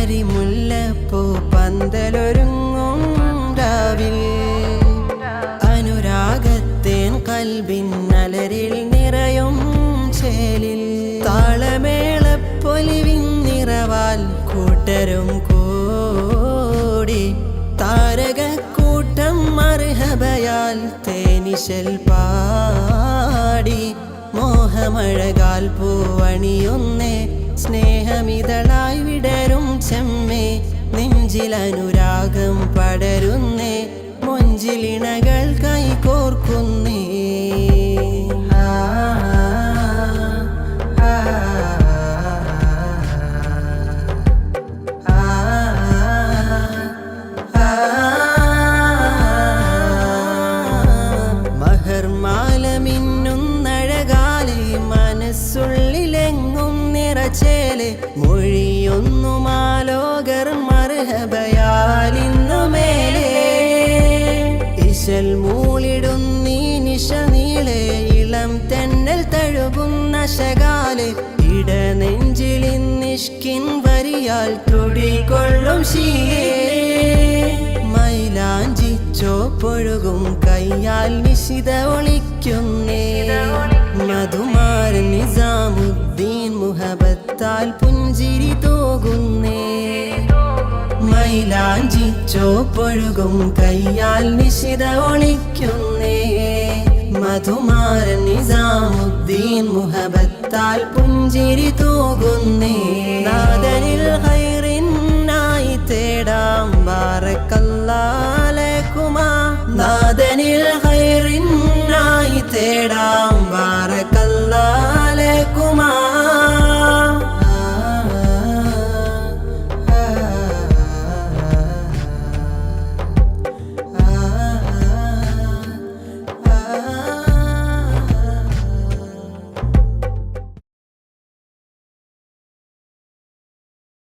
കരിമുല്ലപ്പൂ പന്തലൊരുങ്ങും രാവിൽ അനുരാഗത്തേൻ കൽബിൻ അലരിൽ നിറയും ചേലിൽ താളമേളപ്പൊലിവിൻ നിറവാൽ കൂട്ടരും കൂടി താരകക്കൂട്ടം മർഹബയാൽ തേനിശൽ പാടി മോഹമഴകാൽ പൂവണിയൊന്നേ സ്നേഹമിതളായി വിടരും ചെമ്മേ നെഞ്ചിലനുരാഗം പടരുന്നേ മൊഞ്ചിലിണകൾ കൈകോർക്കുന്നേ മഹർമാലമിന്നുന്നഴകാലെ മനസ്സുള്ളിലെങ്ങും നിറച്ചേലെ മൊഴിയൊന്നുമാലോകർ മർഹബയാലിന്നു മേലെ ഇശൽ മൂളിടുന്നീ നിശ നീളെ ഇളം തെന്നൽ തഴുകുന്ന ശകാലെ ഇടനെഞ്ചിലിന്നിഷ്കിൻ വരിയാൽ തുടികൊള്ളും ശീലേ മൈലാഞ്ചി ചോപ്പൊഴുകും കയ്യാൽ നിശിത ഒളിക്കുന്നേ മധുമാരൻ നിസാമുദ്ദീൻ മുഹബത്താൽ പുഞ്ചിരി തൂകുന്നേ മൈലാഞ്ചി ചോപ്പൊഴുകും കയ്യാൽ നിശിത ഒളിക്കുന്നേ മധുമാരൻ നിസാമുദ്ദീൻ മുഹബത്താൽ പുഞ്ചിരി തൂകുന്നേ നാദനിൽ ഖൈറിനായി തേടാം ബാറക്കല്ലാഹു ലക്കുമാ നാദനിൽ ഖൈറിനായി തേടാം